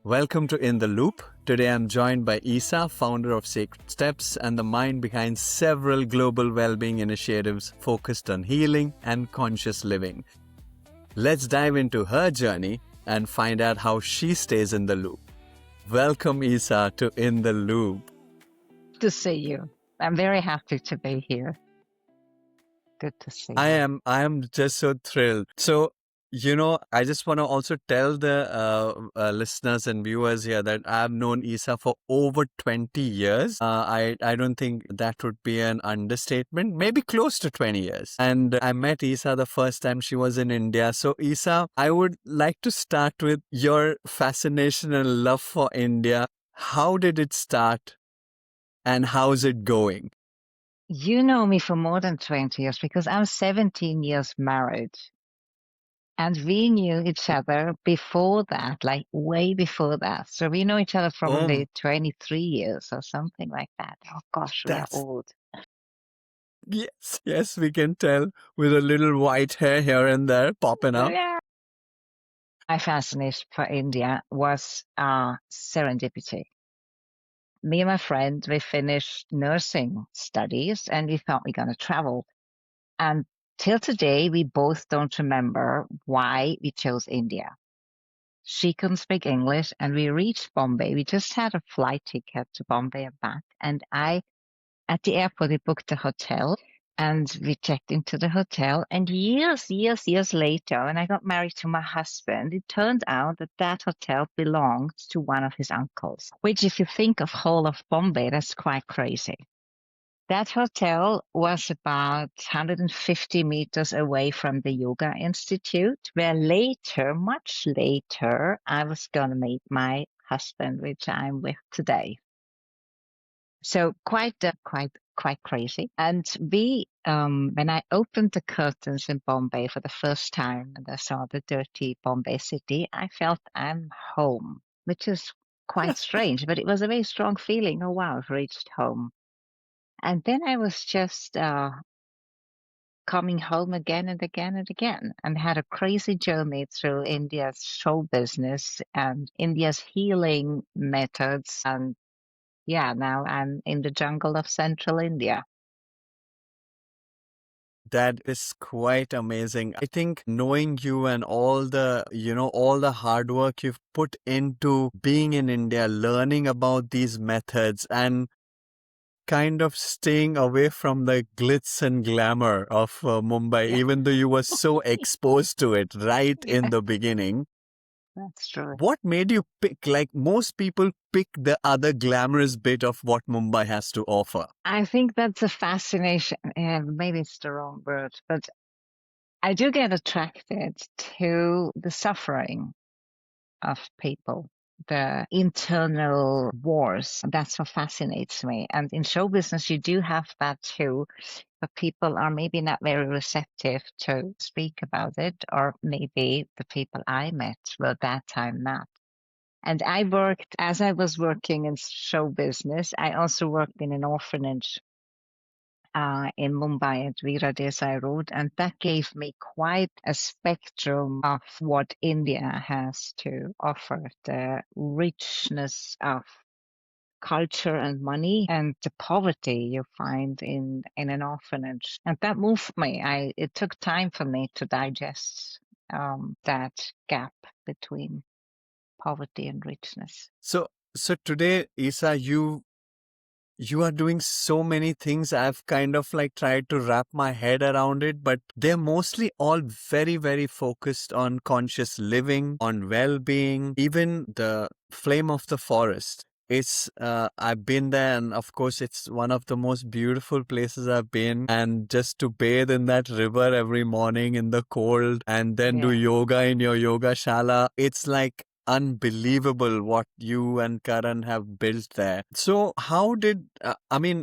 Welcome to In the Loop. Today I'm joined by Isa, founder of Sacred Steps and the mind behind several global well-being initiatives focused on healing and conscious living. Let's dive into her journey and find out how she stays in the loop. Welcome, Isa, to In the Loop. To see you. I'm very happy to be here. Good to see you. I am just so thrilled. So, I just want to also tell the listeners and viewers here that I've known Isa for over 20 years. I don't think that would be an understatement, maybe close to 20 years. And I met Isa the first time she was in India. So, Isa, I would like to start with your fascination and love for India. How did it start and how's it going? You know me for more than 20 years because I'm 17 years married. And we knew each other before that, like way before that. So we know each other probably 23 years or something like that. Oh gosh, we are old. Yes, we can tell with a little white hair here and there popping up. Yeah. My fascination for India was serendipity. Me and my friend, we finished nursing studies and we thought we're going to travel. And till today, we both don't remember why we chose India. She couldn't speak English and we reached Bombay. We just had a flight ticket to Bombay and back. And at the airport, we booked a hotel and we checked into the hotel. And years later, when I got married to my husband, it turned out that that hotel belonged to one of his uncles, which if you think of whole of Bombay, that's quite crazy. That hotel was about 150 meters away from the Yoga Institute, where later, much later, I was going to meet my husband, which I'm with today. So quite crazy. And we, when I opened the curtains in Bombay for the first time and I saw the dirty Bombay city, I felt I'm home, which is quite strange, but it was a very strong feeling. Oh, wow, I've reached home. And then I was just coming home again and again and again and had a crazy journey through India's show business and India's healing methods. And yeah, now I'm in the jungle of central India. That is quite amazing. I think knowing you and all the hard work you've put into being in India, learning about these methods and kind of staying away from the glitz and glamour of Mumbai, even though you were so exposed to it right in the beginning. That's true. What made you pick, like most people pick the other glamorous bit of what Mumbai has to offer? I think that's a fascination. Maybe it's the wrong word, but I do get attracted to the suffering of people, the internal wars. That's what fascinates me. And in show business, you do have that too, but people are maybe not very receptive to speak about it, or maybe the people I met were at that time not. And as I was working in show business, I also worked in an orphanage in Mumbai at Veera Desai Road, and that gave me quite a spectrum of what India has to offer, the richness of culture and money and the poverty you find in an orphanage. And that moved me. It took time for me to digest that gap between poverty and richness. So today, Isa, you are doing so many things. I've kind of like tried to wrap my head around it, but they're mostly all very, very focused on conscious living, on well-being, even the flame of the forest. It's, I've been there and of course it's one of the most beautiful places I've been, and just to bathe in that river every morning in the cold and then do yoga in your yoga shala. It's like unbelievable what you and Karan have built there. So how did,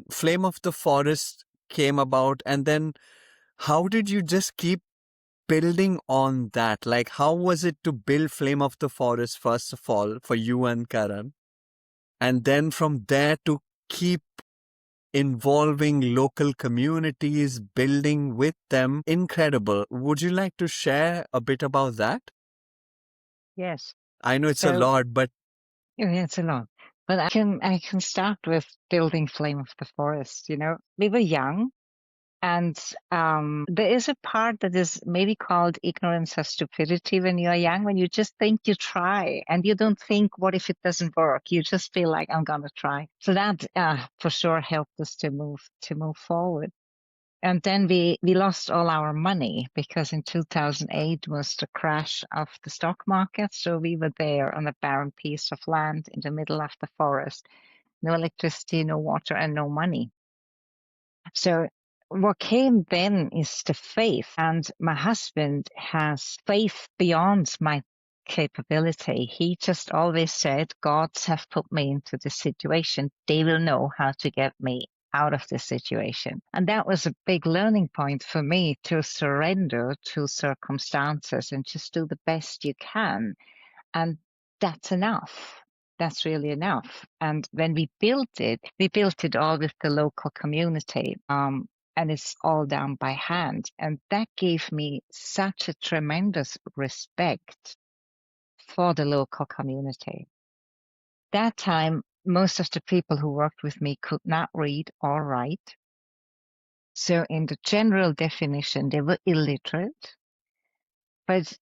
Flame of the Forest came about, and then how did you just keep building on that? Like, how was it to build Flame of the Forest, first of all, for you and Karan? And then from there to keep involving local communities, building with them. Incredible. Would you like to share a bit about that? Yes. I know it's a lot, but Yeah, it's a lot. But I can start with building Flame of the Forest. You know, we were young, and there is a part that is maybe called ignorance or stupidity when you are young, when you just think you try and you don't think, what if it doesn't work? You just feel like, I'm gonna try. So that for sure helped us to move forward. And then we lost all our money because in 2008 was the crash of the stock market. So we were there on a barren piece of land in the middle of the forest, no electricity, no water, and no money. So what came then is the faith. And my husband has faith beyond my capability. He just always said, gods have put me into this situation. They will know how to get me out of this situation. And that was a big learning point for me, to surrender to circumstances and just do the best you can. And that's enough. That's really enough. And when we built it all with the local community. And it's all done by hand. And that gave me such a tremendous respect for the local community. That time, most of the people who worked with me could not read or write. So in the general definition, they were illiterate, but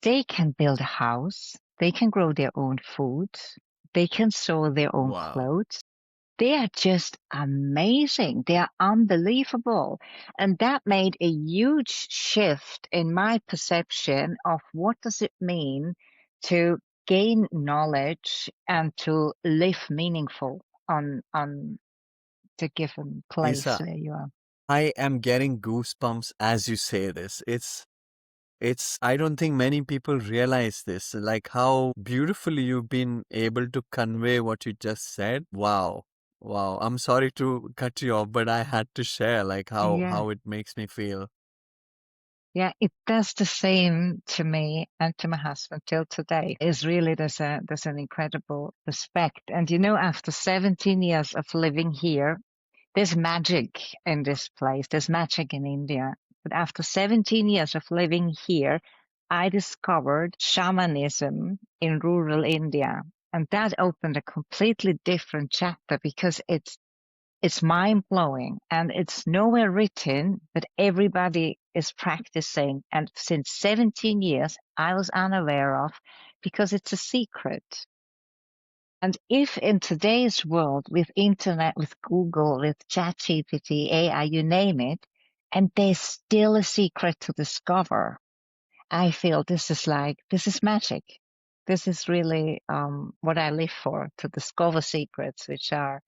they can build a house. They can grow their own food. They can sew their own Wow. clothes. They are just amazing. They are unbelievable. And that made a huge shift in my perception of what does it mean to gain knowledge and to live meaningful on the given place Isa, where you are. I am getting goosebumps as you say this. I don't think many people realize this, like how beautifully you've been able to convey what you just said. Wow. Wow. I'm sorry to cut you off, but I had to share like Yeah. how it makes me feel. Yeah, it does the same to me and to my husband till today. Is really there's an incredible respect. And you know, after 17 years of living here, there's magic in this place. There's magic in India. But after 17 years of living here, I discovered shamanism in rural India. And that opened a completely different chapter because it's mind blowing and it's nowhere written, but everybody is practicing. And since 17 years, I was unaware of because it's a secret. And if in today's world with internet, with Google, with ChatGPT, AI, you name it, and there's still a secret to discover, I feel this is magic. This is really what I live for, to discover secrets which are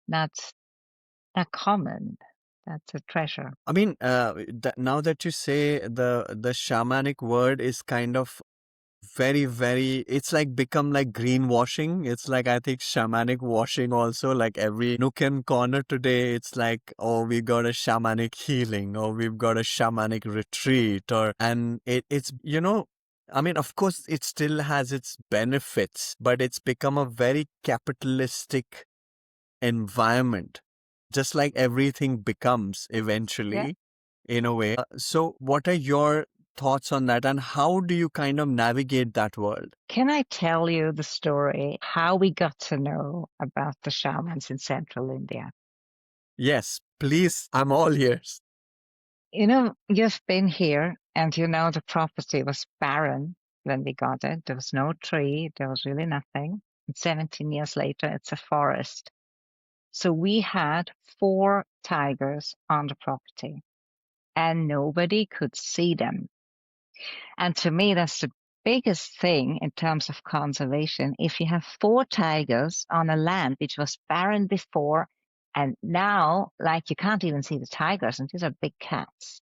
not common. That's a treasure. I mean, now that you say the shamanic word is kind of very, it's like become like greenwashing. It's like, I think, shamanic washing also, like every nook and corner today, it's like, oh, we got a shamanic healing, or we've got a shamanic retreat, and it's, I mean, of course, it still has its benefits, but it's become a very capitalistic environment, just like everything becomes Yeah. eventually, in a way. So, what are your thoughts on that, and how do you kind of navigate that world? Can I tell you the story how we got to know about the shamans in central India? Yes, please, I'm all ears. You know, you've been here and you know the property was barren when we got it. There was no tree, there was really nothing. And 17 years later, it's a forest. So we had 4 tigers on the property and nobody could see them. And to me, that's the biggest thing in terms of conservation. If you have 4 tigers on a land which was barren before, and now, like, you can't even see the tigers, and these are big cats.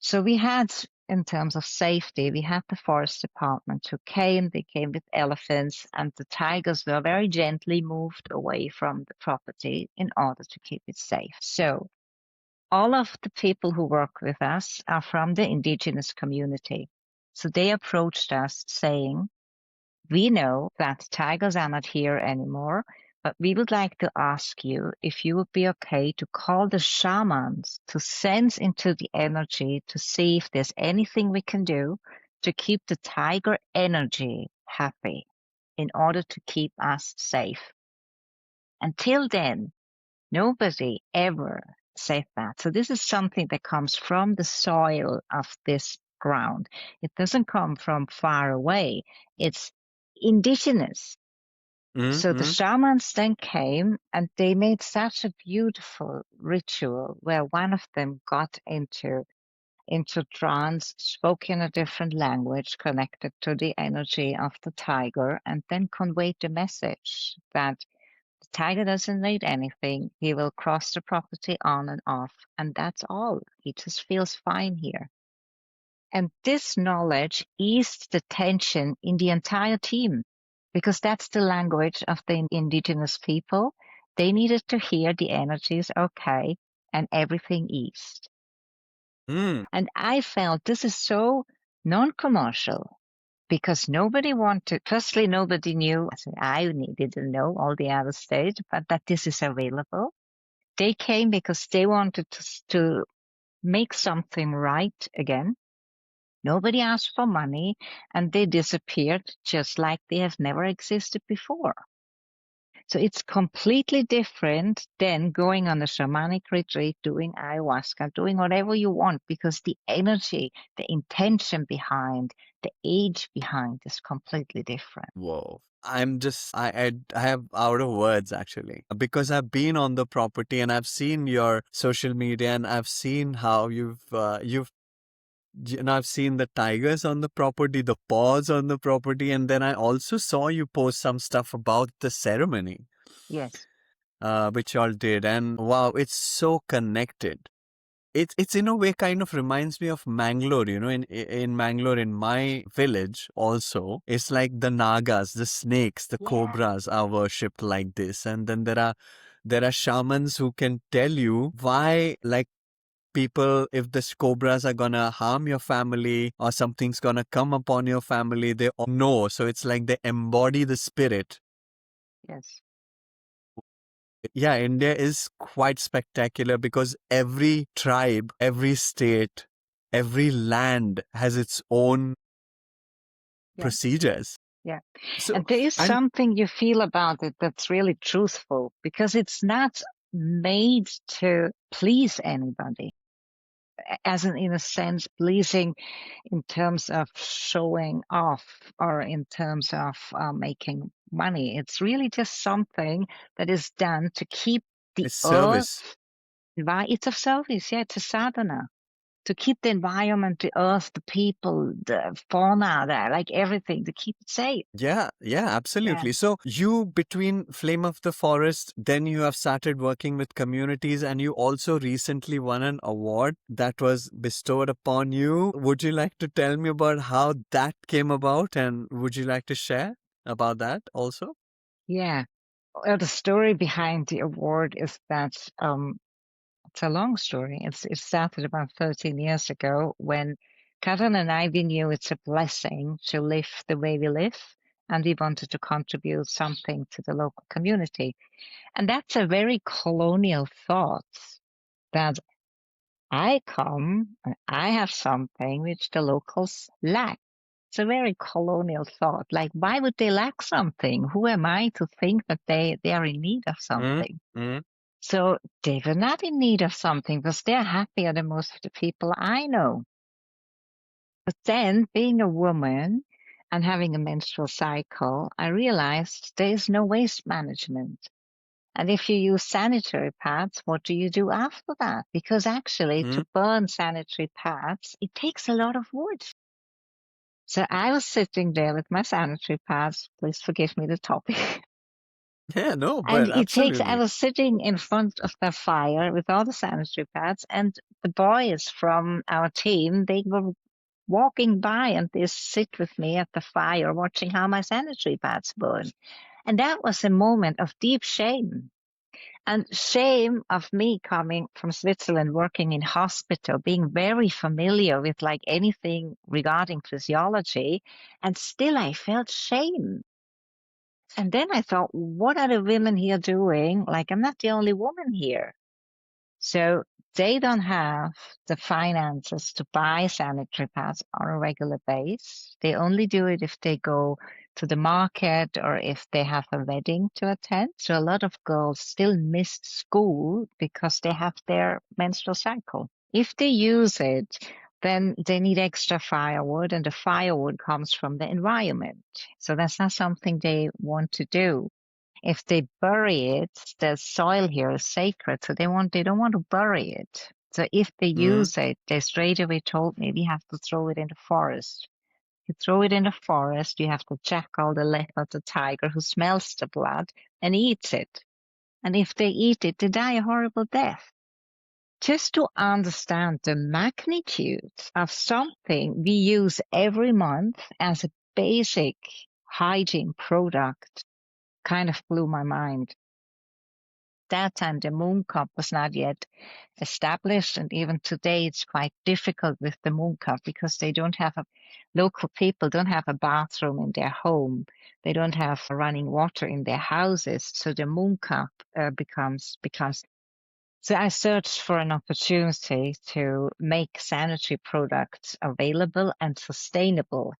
So we had, in terms of safety, we had the forest department who came, they came with elephants, and the tigers were very gently moved away from the property in order to keep it safe. So all of the people who work with us are from the indigenous community. So they approached us saying, we know that tigers are not here anymore, but we would like to ask you if you would be okay to call the shamans to sense into the energy to see if there's anything we can do to keep the tiger energy happy. in order to keep us safe. Until then, nobody ever said that. So this is something that comes from the soil of this ground. It doesn't come from far away. It's indigenous. So the Mm-hmm. shamans then came and they made such a beautiful ritual where one of them got into trance, spoke in a different language, connected to the energy of the tiger, and then conveyed the message that the tiger doesn't need anything. He will cross the property on and off, and that's all. He just feels fine here. And this knowledge eased the tension in the entire team because that's the language of the indigenous people. They needed to hear the energies, okay, and everything eased. Mm. And I felt this is so non-commercial because nobody wanted, firstly, nobody knew, I didn't know, all the other states, but that this is available. They came because they wanted to make something right again. Nobody asked for money and they disappeared just like they have never existed before. So it's completely different than going on a shamanic retreat, doing ayahuasca, doing whatever you want, because the energy, the intention behind, the age behind is completely different. Whoa. I have out of words actually because I've been on the property and I've seen your social media and I've seen how I've seen the tigers on the property, the paws on the property, and then I also saw you post some stuff about the ceremony, Yes. which y'all did, and wow, it's so connected. It's in a way kind of reminds me of Mangalore, in Mangalore, in my village also, it's like the Nagas, the snakes, the Yeah. cobras are worshipped like this. And then there are shamans who can tell you why, like, people, if the cobras are gonna harm your family or something's gonna come upon your family, they all know. So it's like they embody the spirit. Yes. Yeah, India is quite spectacular because every tribe, every state, every land has its own Yeah. procedures. Yeah. So, And there is and something you feel about it that's really truthful because it's not made to please anybody, as in a sense, pleasing in terms of showing off or in terms of making money. It's really just something that is done to keep the it's earth, service. it's of service, yeah, it's a sadhana. To keep the environment, the earth, the people, the fauna, like everything, to keep it safe. Yeah, yeah, Yeah. absolutely. So you, between Flame of the Forest, then you have started working with communities and you also recently won an award that was bestowed upon you. Would you like to tell me about how that came about and would you like to share about that also? Yeah. Well, the story behind the award is that it's a long story. It started about 13 years ago when Karen and I, we knew it's a blessing to live the way we live, and we wanted to contribute something to the local community. And that's a very colonial thought that I come and I have something which the locals lack. It's a very colonial thought. Like, why would they lack something? Who am I to think that they are in need of Mm, something? mm, So they were not in need of something because they're happier than most of the people I know. But then, being a woman and having a menstrual cycle, I realized there is no waste management. And if you use sanitary pads, what do you do after that? Because actually, mm. to burn sanitary pads, it takes a lot of wood. So I was sitting there with my sanitary pads. Please forgive me the topic. Yeah, no, And but I absolutely. was sitting in front of the fire with all the sanitary pads, and the boys from our team, they were walking by and they sit with me at the fire watching how my sanitary pads burn. And that was a moment of deep shame. And shame of me coming from Switzerland, working in hospital, being very familiar with like anything regarding physiology. And still I felt shame. And then I thought, what are the women here doing? Like, I'm not the only woman here. So they don't have the finances to buy sanitary pads on a regular basis. They only do it if they go to the market or if they have a wedding to attend. So a lot of girls still miss school because they have their menstrual cycle. If they use it, then they need extra firewood, and the firewood comes from the environment. So that's not something they want to do. If they bury it, the soil here is sacred, so they don't want to bury it. So if they Mm. use it, they straight away told me we have to throw it in the forest. You throw it in the forest, you have to jackal, the leopard, the tiger who smells the blood and eats it. And if they eat it, they die a horrible death. Just to understand the magnitude of something we use every month as a basic hygiene product kind of blew my mind. That time the moon cup was not yet established, and even today it's quite difficult with the moon cup because they don't have local people don't have a bathroom in their home. They don't have running water in their houses, so the moon cup becomes. So I searched for an opportunity to make sanitary products available and sustainable.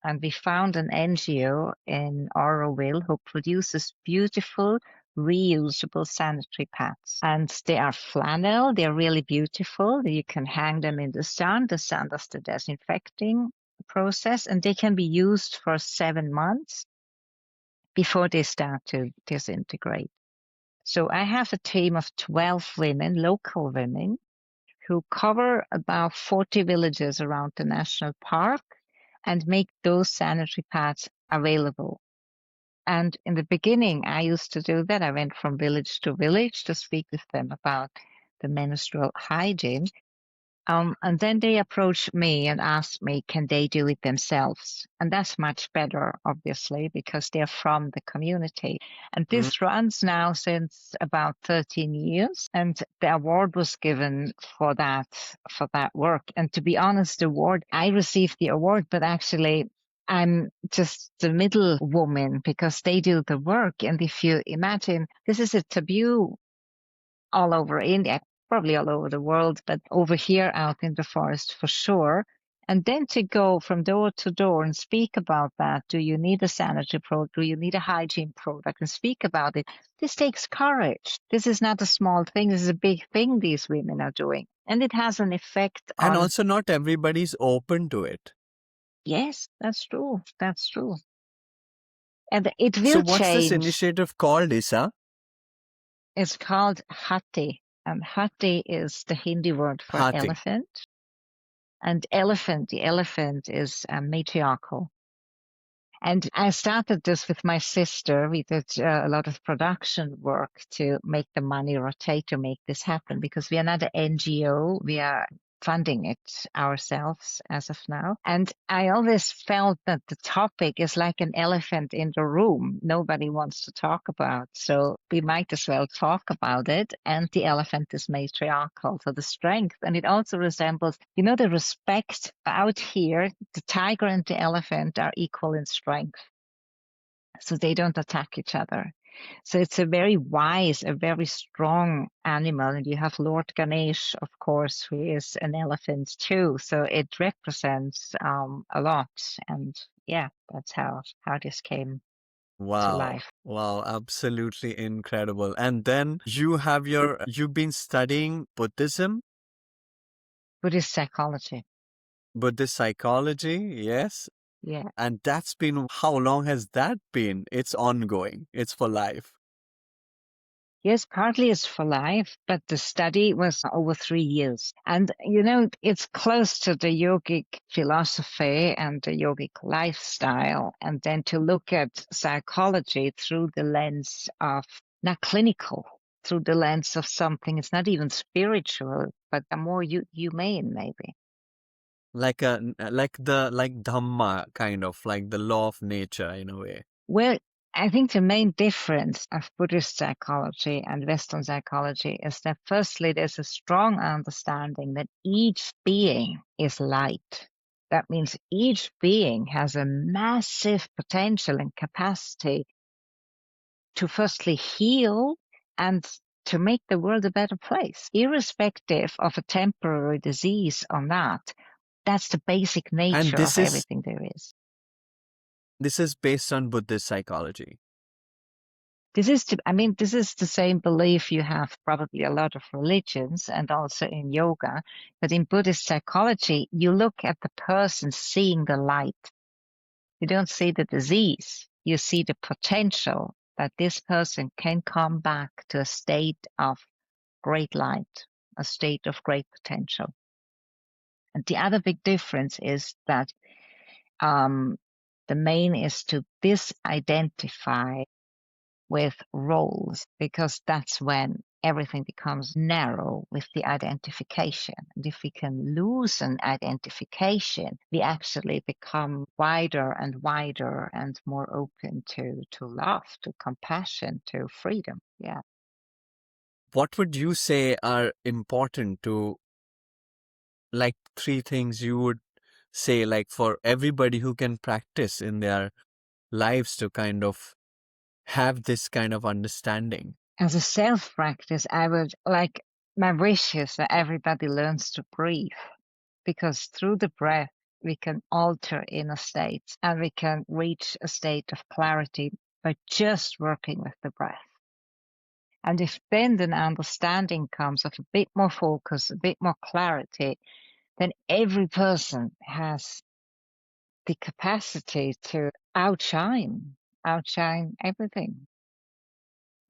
And we found an NGO in Auroville who produces beautiful reusable sanitary pads. And they are flannel, they're really beautiful. You can hang them in the sun. The sun does the disinfecting process, and they can be used for 7 months before they start to disintegrate. So I have a team of 12 women, local women, who cover about 40 villages around the national park and make those sanitary pads available. And in the beginning, I used to do that. I went from village to village to speak with them about the menstrual hygiene. And then they approached me and asked me, can they do it themselves? And that's much better, obviously, because they're from the community. And Mm. this runs now since about 13 years. And the award was given for that work. And to be honest, I received the award, but actually I'm just the middle woman because they do the work. And if you imagine, this is a taboo all over India, probably all over the world, but over here out in the forest for sure. And then to go from door to door and speak about that. Do you need a sanitary product? Do you need a hygiene product? And speak about it. This takes courage. This is not a small thing. This is a big thing these women are doing. And it has an effect And on, also, not everybody's open to it. yes, that's true. That's true. And it So, will what's this change. initiative called, Isa? It's called Hati. And Hati is the Hindi word for Hati. elephant. And the elephant is matriarchal. And I started this with my sister. We did a lot of production work to make the money rotate to make this happen because we are not an NGO. We are funding it ourselves as of now. And I always felt that the topic is like an elephant in the room. Nobody wants to talk about. So we might as well talk about it. And the elephant is matriarchal. So the strength, and it also resembles, the respect out here. The tiger and the elephant are equal in strength. So they don't attack each other. So it's a very wise, a very strong animal. And you have Lord Ganesh, of course, who is an elephant too. So it represents a lot. And yeah, that's how this came to Wow. life. Wow. Absolutely incredible. And then you've been studying Buddhism, Buddhist psychology. Buddhist psychology. Yes. Yeah. And that's been, how long has that been? It's ongoing. It's for life. Yes, partly it's for life, but the study was over 3 years. And, it's close to the yogic philosophy and the yogic lifestyle. And then to look at psychology through the lens of, not clinical, through the lens of something, it's not even spiritual, but a more humane, maybe. Like like Dhamma, kind of like the law of nature in a way. Well, I think the main difference of Buddhist psychology and Western psychology is that firstly, there's a strong understanding that each being is light. That means each being has a massive potential and capacity to firstly heal and to make the world a better place, irrespective of a temporary disease or not. That's the basic And nature of this is everything there is. This is based on Buddhist psychology. This is, this is the same belief you have probably a lot of religions and also in yoga. But in Buddhist psychology, you look at the person seeing the light. You don't see the disease. You see the potential that this person can come back to a state of great light, a state of great potential. And the other big difference is that the main is to disidentify with roles, because that's when everything becomes narrow with the identification. And if we can loosen identification, we actually become wider and wider and more open to love, to compassion, to freedom. Yeah. What would you say are important to, like, three things you would say, like, for everybody who can practice in their lives to kind of have this kind of understanding? As a self practice, I would like, my wish is that everybody learns to breathe, because through the breath, we can alter inner states and we can reach a state of clarity by just working with the breath. And if then an understanding comes of a bit more focus, a bit more clarity, then every person has the capacity to outshine everything.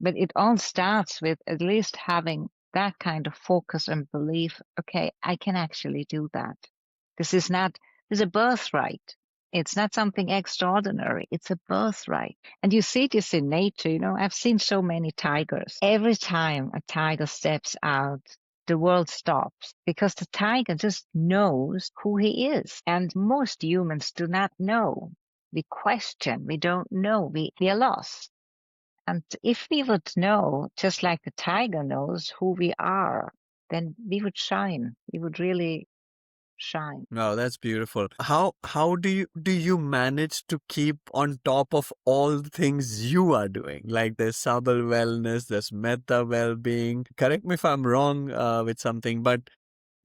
But it all starts with at least having that kind of focus and belief. Okay, I can actually do that. This is a birthright. It's not something extraordinary. It's a birthright. And you see this in nature. I've seen so many tigers. Every time a tiger steps out, the world stops, because the tiger just knows who he is. And most humans do not know. We question. We don't know. We are lost. And if we would know, just like the tiger knows who we are, then we would shine. We would really shine. Wow, that's beautiful. How do you manage to keep on top of all the things you are doing? Like there's Sabal wellness, there's metta well-being. Correct me if I'm wrong with something, but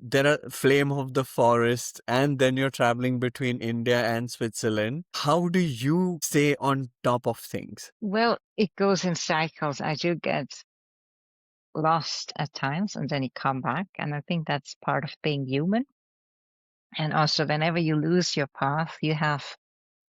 there are Flame of the Forest, and then you're traveling between India and Switzerland. How do you stay on top of things? Well, it goes in cycles. I do get lost at times and then you come back. And I think that's part of being human. And also, whenever you lose your path, you have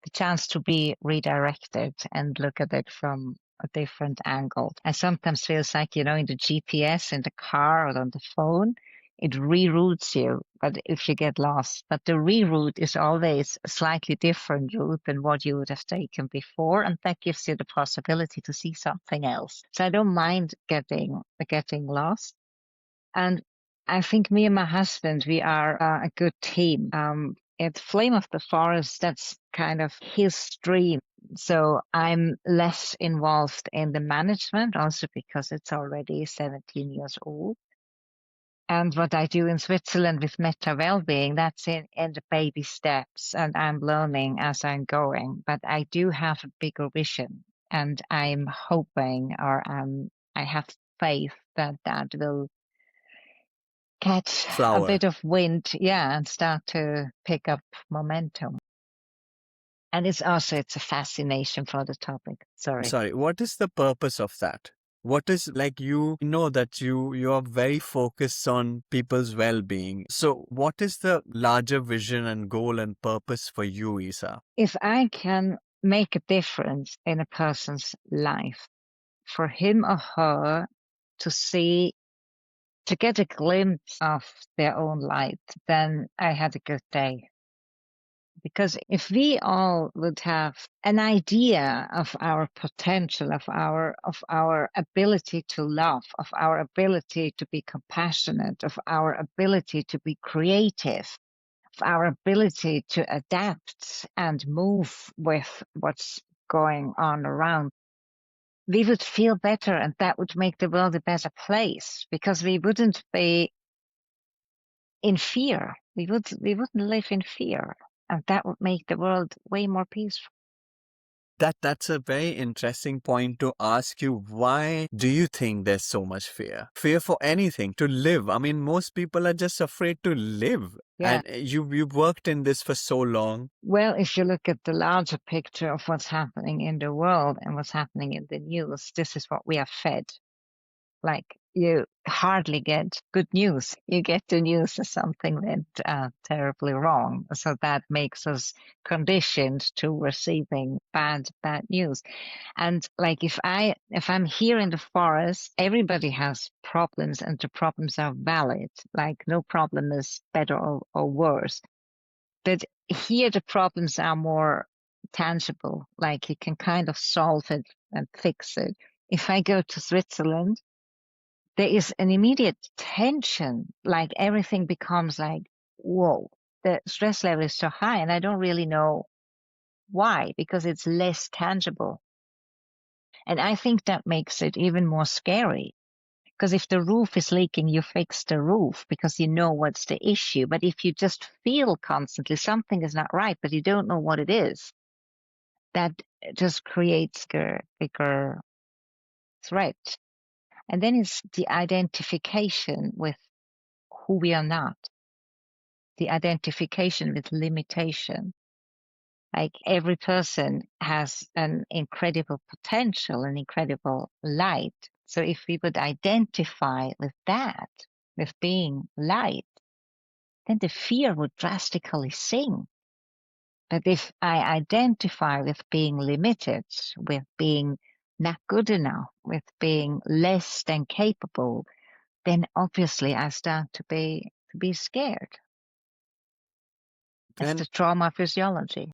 the chance to be redirected and look at it from a different angle. I sometimes feels like, in the GPS in the car or on the phone, it reroutes you, but if you get lost. But the reroute is always a slightly different route than what you would have taken before, and that gives you the possibility to see something else. So I don't mind getting lost. And I think me and my husband, we are a good team. At Flame of the Forest, that's kind of his stream. So I'm less involved in the management, also because it's already 17 years old. And what I do in Switzerland with Meta Wellbeing, that's in the baby steps, and I'm learning as I'm going. But I do have a bigger vision, and I'm hoping, or I have faith that that will catch a Flower. bit of wind, yeah, and start to pick up momentum. And it's a fascination for the topic. Sorry. Sorry, what is the purpose of that? What is, like, you know that you are very focused on people's well-being. So what is the larger vision and goal and purpose for you, Isa? If I can make a difference in a person's life, for him or her to see, to get a glimpse of their own light, then I had a good day. Because if we all would have an idea of our potential, of our ability to love, of our ability to be compassionate, of our ability to be creative, of our ability to adapt and move with what's going on around, we would feel better, and that would make the world a better place, because we wouldn't be in fear. We wouldn't live in fear, and that would make the world way more peaceful. That's a very interesting point to ask you. Why do you think there's so much fear? Fear for anything, to live. I mean, most people are just afraid to live. Yeah. And you've worked in this for so long. Well, if you look at the larger picture of what's happening in the world and what's happening in the news, this is what we are fed. Like, you hardly get good news. You get the news as something went terribly wrong. So that makes us conditioned to receiving bad news. And like, if I'm here in the forest, everybody has problems and the problems are valid. Like, no problem is better or worse. But here the problems are more tangible. Like, you can kind of solve it and fix it. If I go to Switzerland, there is an immediate tension. Like, everything becomes like, whoa, the stress level is so high, and I don't really know why, because it's less tangible. And I think that makes it even more scary. Because if the roof is leaking, you fix the roof because you know what's the issue. But if you just feel constantly something is not right, but you don't know what it is, that just creates a bigger threat. And then it's the identification with who we are not, the identification with limitation. Like, every person has an incredible potential, an incredible light. So if we would identify with that, with being light, then the fear would drastically sink. But if I identify with being limited, with being not good enough, with being less than capable, then obviously I start to be scared. It's the And trauma physiology.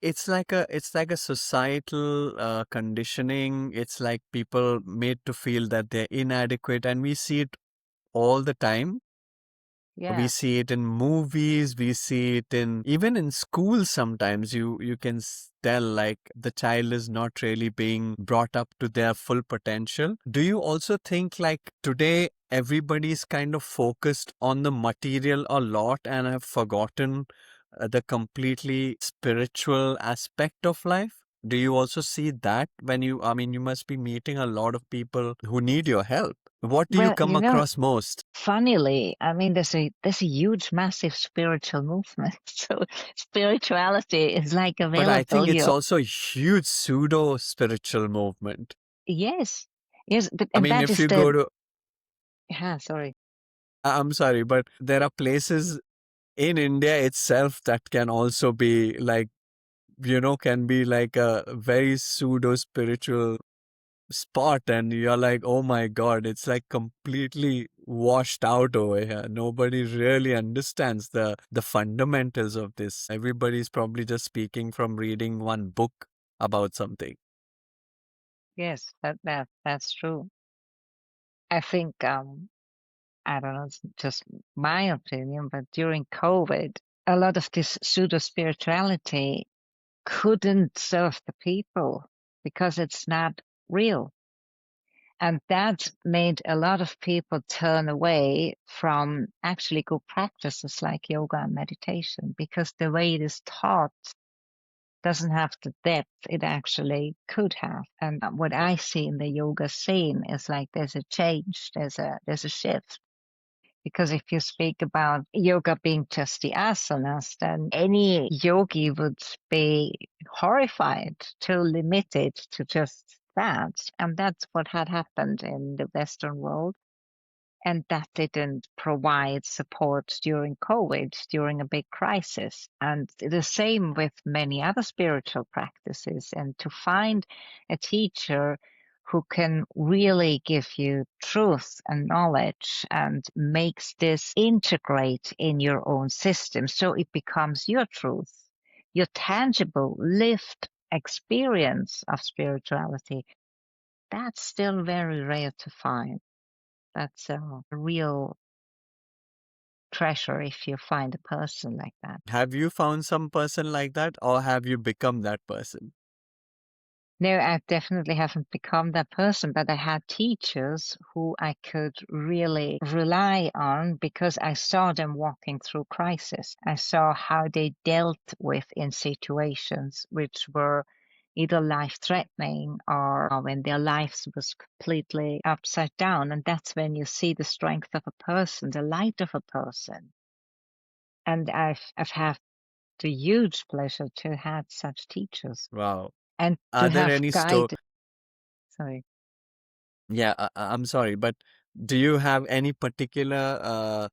it's like a societal conditioning. It's like people made to feel that they're inadequate, and we see it all the time. We Yeah. see it in movies, we see it in even in school. Sometimes you can tell like the child is not really being brought up to their full potential. Do you also think like today everybody's kind of focused on the material a lot and have forgotten the completely spiritual aspect of life? Do you also see that when I mean, you must be meeting a lot of people who need your help. What do you Well, come across most? funnily, I mean, there's a huge, massive spiritual movement. So spirituality is like But I think available. it's You also a huge pseudo spiritual movement. Yes, yes, but I and mean, that if is you go to, sorry. I'm sorry, but there are places in India itself that can also be like, can be like a very pseudo spiritual spot. And you're like, oh my God, it's like completely washed out over here. Nobody really understands the fundamentals of this. Everybody's probably just speaking from reading one book about something. Yes, that's true. I think I don't know, it's just my opinion, but during COVID, a lot of this pseudo spirituality couldn't serve the people because it's not real. And that made a lot of people turn away from actually good practices like yoga and meditation, because the way it is taught doesn't have the depth it actually could have. And what I see in the yoga scene is like there's a change, there's a shift. Because if you speak about yoga being just the asanas, then any yogi would be horrified to limit it to just that. And that's what had happened in the Western world. And that didn't provide support during COVID, during a big crisis. And the same with many other spiritual practices. And to find a teacher who can really give you truth and knowledge and makes this integrate in your own system so it becomes your truth, your tangible lived experience of spirituality, that's still very rare to find. That's a real treasure if you find a person like that. Have you found some person like that, or have you become that person? No, I definitely haven't become that person, but I had teachers who I could really rely on because I saw them walking through crisis. I saw how they dealt with in situations which were either life-threatening or when their lives was completely upside down. And that's when you see the strength of a person, the light of a person. And I've had the huge pleasure to have such teachers Wow. and to Are there have any guided. Sorry. Yeah, I'm sorry, but do you have any particular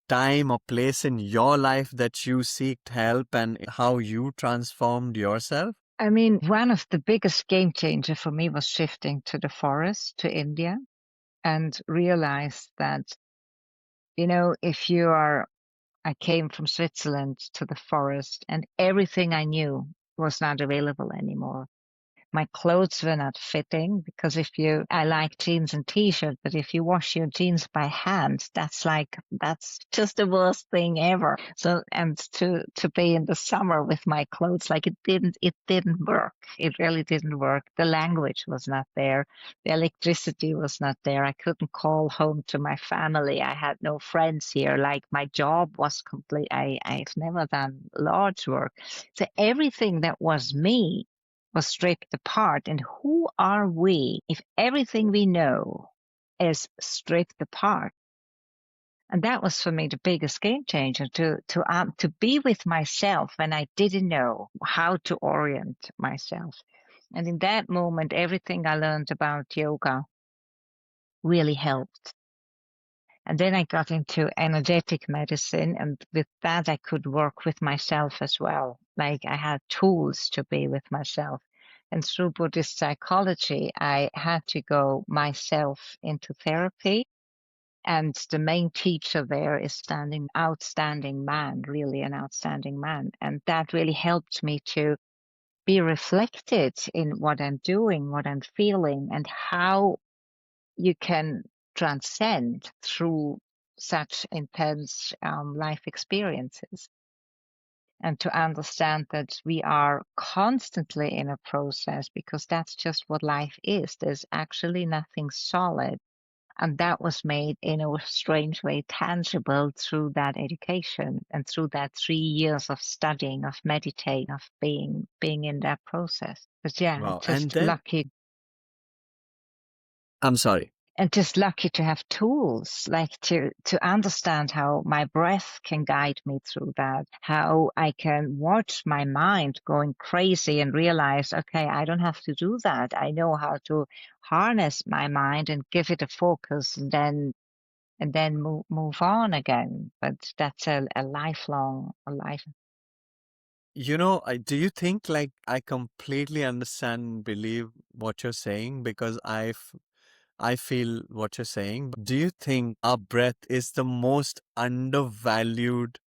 time or place in your life that you seeked help and how you transformed yourself? I mean, one of the biggest game changer for me was shifting to the forest, to India, and realize that, if you are, I came from Switzerland to the forest and everything I knew was not available anymore. My clothes were not fitting because I like jeans and t-shirt, but if you wash your jeans by hand, that's just the worst thing ever. So, and to be in the summer with my clothes, like it didn't work. It really didn't work. The language was not there. The electricity was not there. I couldn't call home to my family. I had no friends here. Like my job was complete. I've never done large work. So everything that was me was stripped apart. And who are we if everything we know is stripped apart? And that was for me the biggest game changer to be with myself when I didn't know how to orient myself. And in that moment, everything I learned about yoga really helped. And then I got into energetic medicine, and with that, I could work with myself as well. Like I had tools to be with myself. And through Buddhist psychology, I had to go myself into therapy. And the main teacher there is outstanding man, really an outstanding man. And that really helped me to be reflected in what I'm doing, what I'm feeling, and how you can transcend through such intense life experiences, and to understand that we are constantly in a process because that's just what life is. There's actually nothing solid. And that was made in a strange way tangible through that education and through that 3 years of studying, of meditating, of being in that process. But yeah, Wow. And then, I'm sorry. just lucky to have tools like to understand how my breath can guide me through that, how I can watch my mind going crazy and realize, okay, I don't have to do that. I know how to harness my mind and give it a focus, and then move on again. But that's a lifelong a life. Do you think like I completely understand and believe what you're saying because I feel what you're saying. Do you think our breath is the most undervalued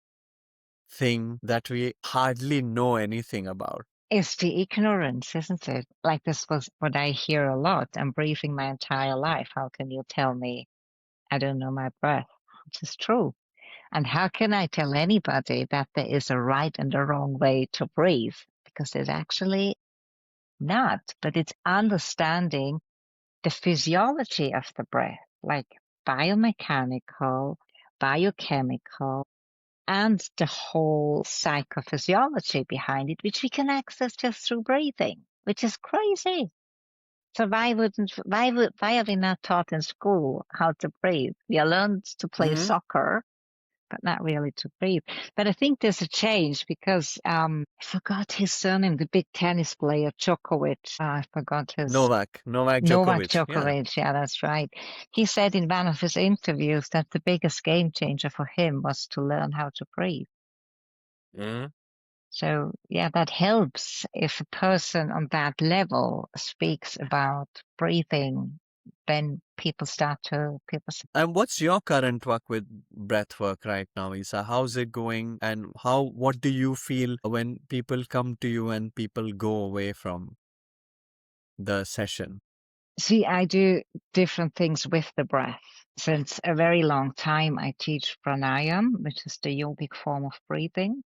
thing that we hardly know anything about? It's the ignorance, isn't it? Like this was what I hear a lot. I'm breathing my entire life. How can you tell me I don't know my breath? Which is true. And how can I tell anybody that there is a right and a wrong way to breathe? Because there's actually not, but it's understanding the physiology of the breath, like biomechanical, biochemical, and the whole psychophysiology behind it, which we can access just through breathing, which is crazy. So why are we not taught in school how to breathe? We are learned to play Hmm. soccer, but not really to breathe. But I think there's a change because I forgot his surname, the big tennis player, Djokovic. I forgot his Novak Novak Djokovic. Yeah. Djokovic. Yeah, that's right. He said in one of his interviews that the biggest game changer for him was to learn how to breathe. Hmm. So yeah, that helps if a person on that level speaks about breathing, then people. And what's your current work with breath work right now, Isa? How's it going? And what do you feel when people come to you and people go away from the session? See, I do different things with the breath. Since a very long time, I teach pranayam, which is the yogic form of breathing.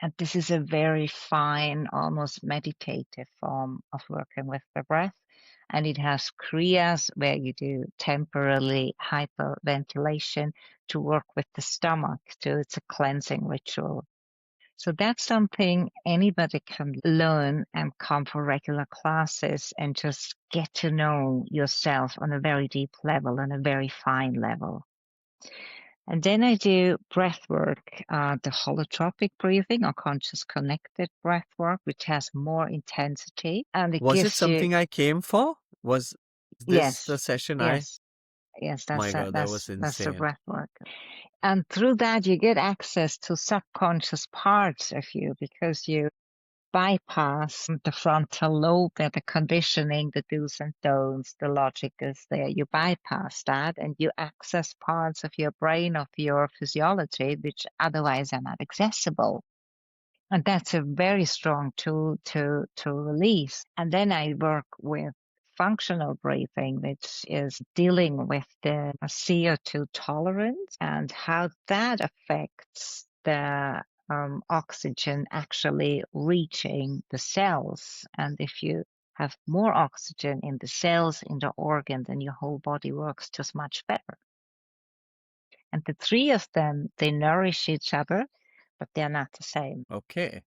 And this is a very fine, almost meditative form of working with the breath. And it has kriyas where you do temporarily hyperventilation to work with the stomach. So it's a cleansing ritual. So that's something anybody can learn and come for regular classes and just get to know yourself on a very deep level and a very fine level. And then I do breath work, the holotropic breathing or conscious connected breath work, which has more intensity and it Was it gives you, something I came for? Was this the yes, session yes, yes, my God, that was that's the insane. breath work. And through that, you get access to subconscious parts of you because you bypass the frontal lobe and the conditioning, the do's and don'ts, the logic is there. You bypass that and you access parts of your brain, of your physiology, which otherwise are not accessible. And that's a very strong tool to release. And then I work with functional breathing, which is dealing with the CO2 tolerance and how that affects the oxygen actually reaching the cells. And if you have more oxygen in the cells, in the organ, then your whole body works just much better. And the three of them, they nourish each other, but they're not the same. Okay.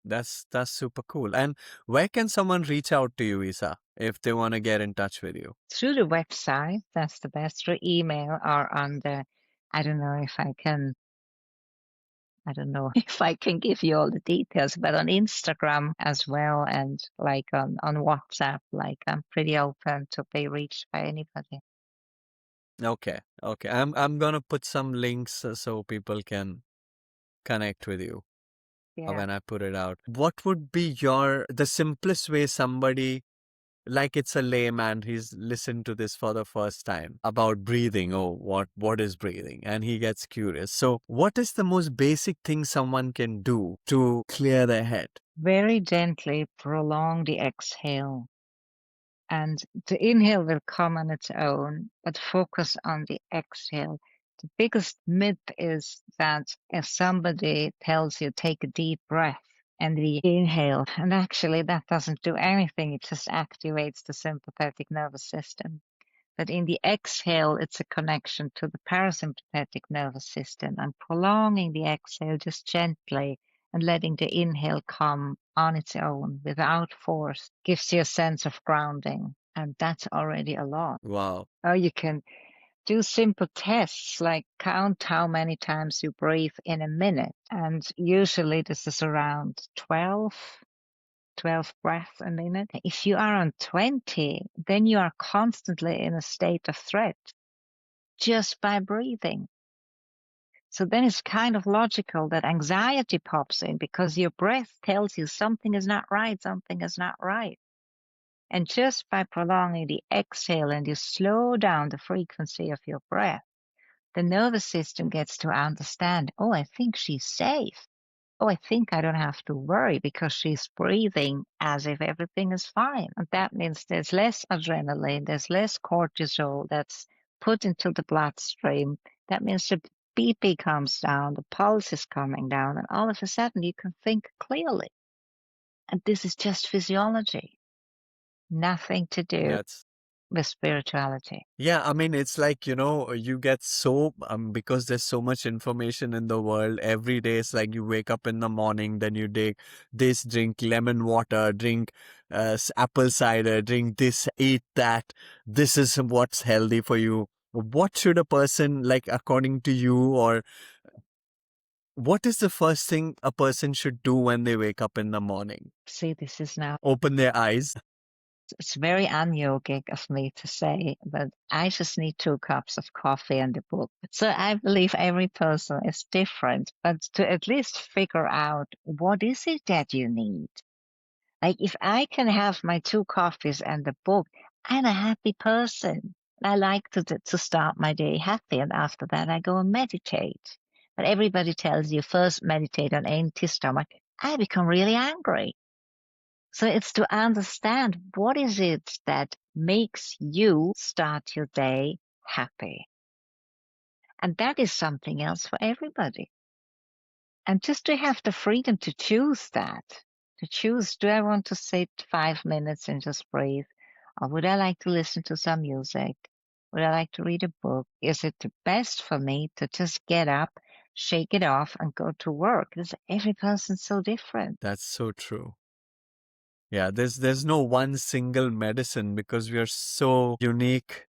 That's super cool. And where can someone reach out to you, Isa, if they want to get in touch with you? Through the website, that's the best, through email or on the, I don't know if I can, I don't know if I can give you all the details, but on Instagram as well and like on WhatsApp, like I'm pretty open to be reached by anybody. Okay. Okay. I'm gonna put some links so people can connect with you Yeah. when I put it out. What would be the simplest way somebody, like it's a layman, he's listened to this for the first time about breathing. Oh, what is breathing? And he gets curious. So what is the most basic thing someone can do to clear their head? Very gently prolong the exhale. And the inhale will come on its own, but focus on the exhale. The biggest myth is that if somebody tells you take a deep breath and we inhale, and actually that doesn't do anything, it just activates the sympathetic nervous system. But in the exhale, it's a connection to the parasympathetic nervous system and prolonging the exhale just gently and letting the inhale come on its own without force gives you a sense of grounding. And that's already a lot. Wow. Or you can do simple tests like count how many times you breathe in a minute. And usually this is around 12 breaths a minute. If you are on 20, then you are constantly in a state of threat just by breathing. So then it's kind of logical that anxiety pops in because your breath tells you something is not right, something is not right. And just by prolonging the exhale and you slow down the frequency of your breath, the nervous system gets to understand, oh, I think she's safe. Oh, I think I don't have to worry because she's breathing as if everything is fine. And that means there's less adrenaline, there's less cortisol that's put into the bloodstream. That means the BP comes down, the pulse is coming down, and all of a sudden you can think clearly. And this is just physiology, nothing to do That's with spirituality. Yeah, I mean, it's like, you get so, because there's so much information in the world every day. It's like you wake up in the morning, then you take this, drink lemon water, drink apple cider, drink this, eat that. This is what's healthy for you. What should a person, like, according to you, or what is the first thing a person should do when they wake up in the morning? See, this is now, Open their eyes. it's very unyogic of me to say, but I just need 2 cups of coffee and a book. So I believe every person is different, but to at least figure out what is it that you need. Like if I can have my 2 coffees and a book, I'm a happy person. I like to start my day happy, and after that I go and meditate. But everybody tells you first meditate on empty stomach. I become really angry. So it's to understand what is it that makes you start your day happy. And that is something else for everybody. And just to have the freedom to choose that, to choose, do I want to sit 5 minutes and just breathe? Or would I like to listen to some music? Would I like to read a book? Is it the best for me to just get up, shake it off and go to work. Every person's so different. That's so true. Yeah, there's no one single medicine because we are so unique,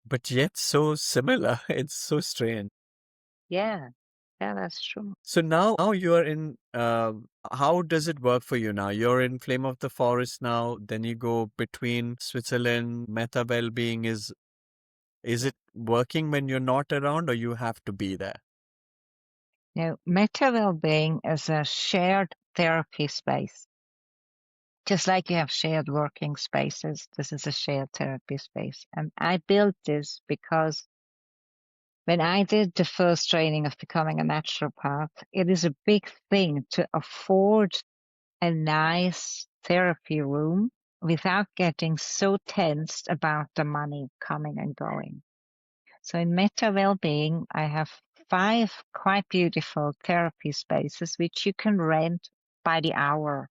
but yet so similar. It's so strange. Yeah, yeah, that's true. So now you're in, how does it work for you now? You're in Flame of the Forest now, then you go between Switzerland, Meta Wellbeing is it working when you're not around or you have to be there? Now, meta well-being is a shared therapy space. Just like you have shared working spaces, this is a shared therapy space. And I built this because when I did the first training of becoming a naturopath, it is a big thing to afford a nice therapy room without getting so tensed about the money coming and going. So in Meta Wellbeing, I have 5 quite beautiful therapy spaces which you can rent by the hour.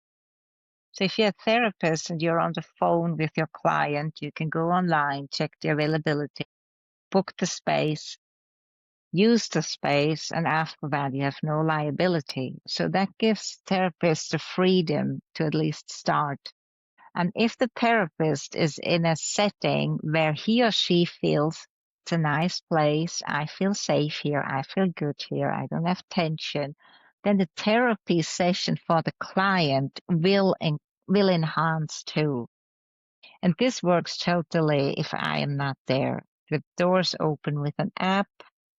So if you're a therapist and you're on the phone with your client, you can go online, check the availability, book the space, use the space, and after that you have no liability. So that gives therapists the freedom to at least start. And if the therapist is in a setting where he or she feels it's a nice place, I feel safe here, I feel good here, I don't have tension, then the therapy session for the client will enhance too. And this works totally if I am not there. The doors open with an app,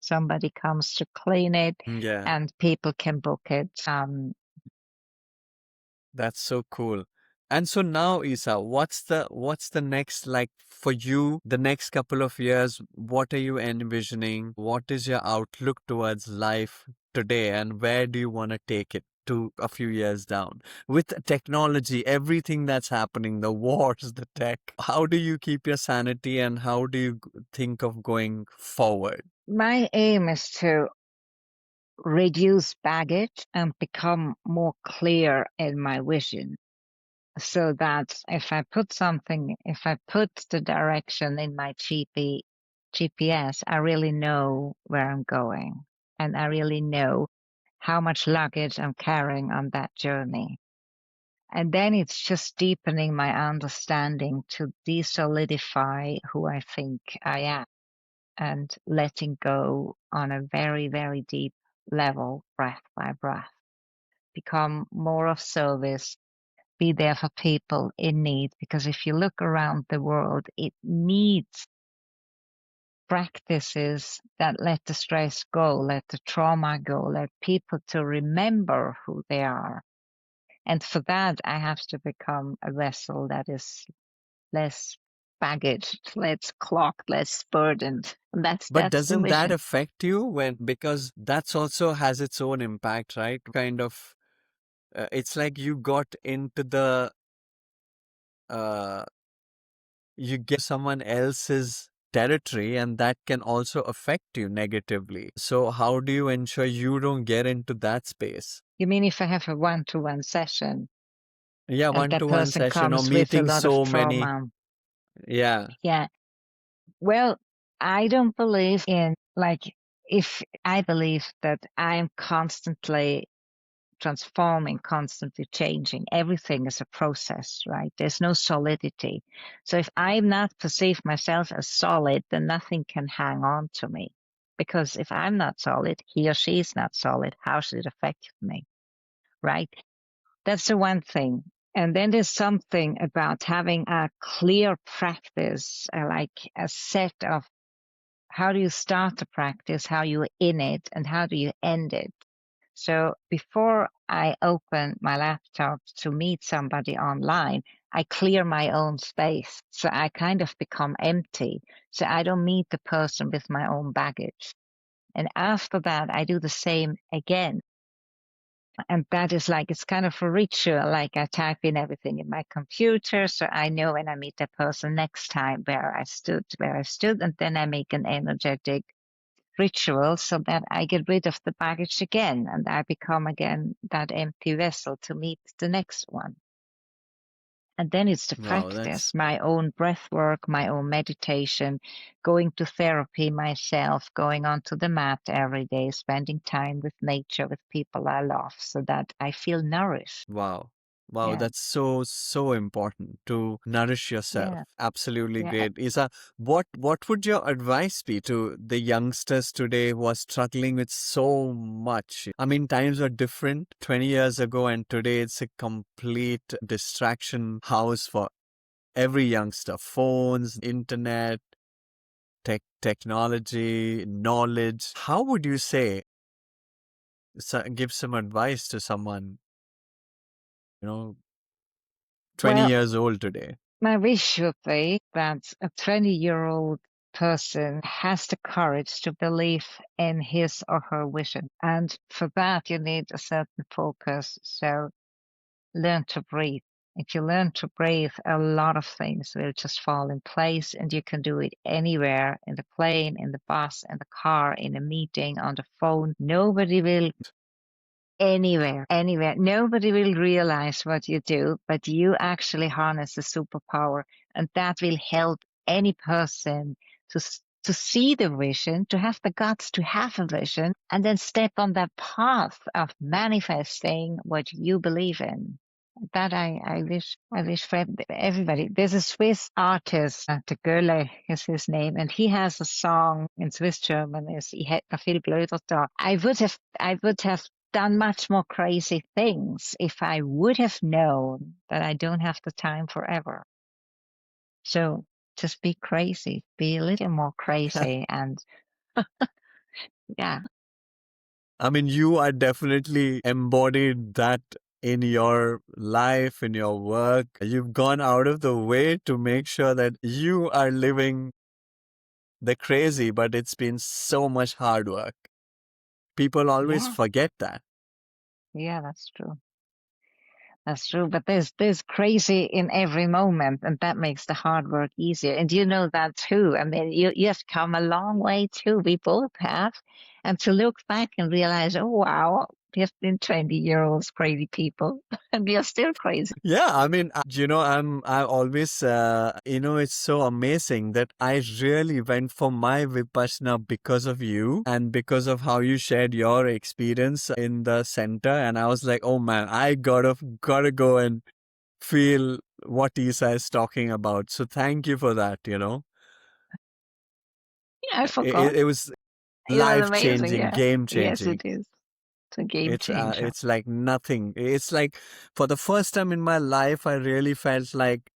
somebody comes to clean it, Yeah. and people can book it. That's so cool. And so now, Isa, what's the next, like, for you, the next couple of years? What are you envisioning? What is your outlook towards life today, and where do you want to take it to a few years down? With technology, everything that's happening, the wars, the tech, how do you keep your sanity and how do you think of going forward? My aim is to reduce baggage and become more clear in my vision. So that if I put the direction in my GPS, I really know where I'm going and I really know how much luggage I'm carrying on that journey. And then it's just deepening my understanding to desolidify who I think I am and letting go on a very, very deep level, breath by breath, become more of service, be there for people in need. Because if you look around the world, it needs practices that let the stress go, let the trauma go, let people to remember who they are. And for that, I have to become a vessel that is less baggage, less clogged, less burdened. And But that's the doesn't that vision. affect you when, because that's also has its own impact, right? Kind of, it's like you got into the, uh, you get someone else's territory and that can also affect you negatively. So how do you ensure you don't get into that space? You mean if I have a one-to-one session Yeah, and that one-to-one person session or comes with a meeting lot of so many. trauma? Yeah. Yeah. Well, I don't believe in like, if I believe that I'm constantly transforming, constantly changing. Everything is a process, right? There's no solidity. So if I'm not perceive myself as solid, then nothing can hang on to me. Because if I'm not solid, he or she is not solid. How should it affect me? Right? That's the one thing. And then there's something about having a clear practice, like a set of how do you start the practice, how you in it, and how do you end it. So before I open my laptop to meet somebody online, I clear my own space. So I kind of become empty. So I don't meet the person with my own baggage. And after that, I do the same again. And that is like, it's kind of a ritual. Like I type in everything in my computer. So I know when I meet that person next time where I stood. And then I make an energetic ritual so that I get rid of the baggage again and I become again that empty vessel to meet the next one. And then it's the Wow, practice, my own breath work, my own meditation, going to therapy myself, going onto the mat every day, spending time with nature, with people I love, so that I feel nourished. wow. Wow, Yeah, that's so, so important to nourish yourself. yeah, Absolutely yeah. great. Isa, what would your advice be to the youngsters today who are struggling with so much? I mean, times are different 20 years ago and today it's a complete distraction house for every youngster. Phones, internet, technology, knowledge. How would you say, give some advice to someone, you know, 20 Well, years old today? my wish would be that a 20-year-old person has the courage to believe in his or her vision. And for that, you need a certain focus. So learn to breathe. If you learn to breathe, a lot of things will just fall in place, and you can do it anywhere, in the plane, in the bus, in the car, in a meeting, on the phone. Nobody will anywhere. Nobody will realize what you do, but you actually harness a superpower, and that will help any person to see the vision, to have the guts to have a vision, and then step on that path of manifesting what you believe in. That I wish for everybody. There's a Swiss artist, de Gölle is his name, and he has a song in Swiss German, is Ich hätte noch viel blöder da. I would have done much more crazy things if I would have known that I don't have the time forever. So just be crazy, be a little more crazy, and yeah, I mean, you are definitely embodied that in your life, in your work. You've gone out of the way to make sure that you are living the crazy, but it's been so much hard work. People always yeah, forget that. yeah, that's true. That's true, but there's crazy in every moment, and that makes the hard work easier. And you know that too. I mean, you have come a long way too. We both have, and to look back and realize, oh wow, we have been 20-year-olds crazy people, and we are still crazy. Yeah, I mean, I always, it's so amazing that I really went for my Vipassana because of you and because of how you shared your experience in the center. And I was like, oh man, I gotta go and feel what Isa is talking about. So thank you for that. Yeah, I It, forgot. it, it was It was amazing. life-changing, Yeah, yes, game-changing. it is. It's a game changer. It's like nothing. It's like for the first time in my life, I really felt like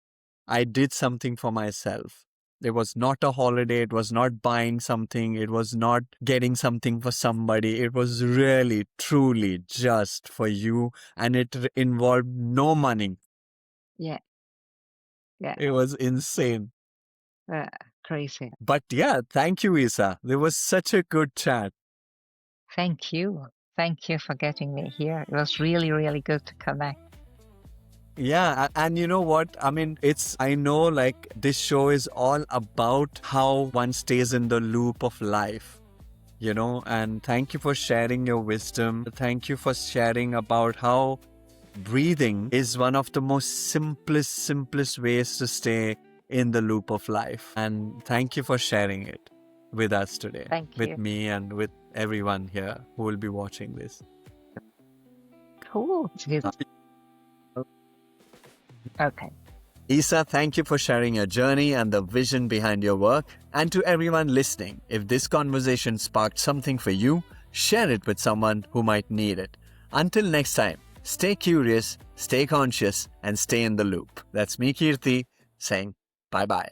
I did something for myself. It was not a holiday. It was not buying something. It was not getting something for somebody. It was really, truly just for you. And it involved no money. Yeah, yeah, It was insane. uh, crazy. But yeah, thank you, Isa. There was such a good chat. Thank you. Thank you for getting me here. It was really, really good to connect. Yeah, and you know what? I mean, I know like this show is all about how one stays in the loop of life. And thank you for sharing your wisdom. Thank you for sharing about how breathing is one of the most simplest ways to stay in the loop of life. And thank you for sharing it with us today, Thank with you. me and with everyone here who will be watching this. Cool. Okay. Isa, thank you for sharing your journey and the vision behind your work. And to everyone listening, if this conversation sparked something for you, share it with someone who might need it. Until next time, stay curious, stay conscious, and stay in the loop. That's me, Kirti, saying bye-bye.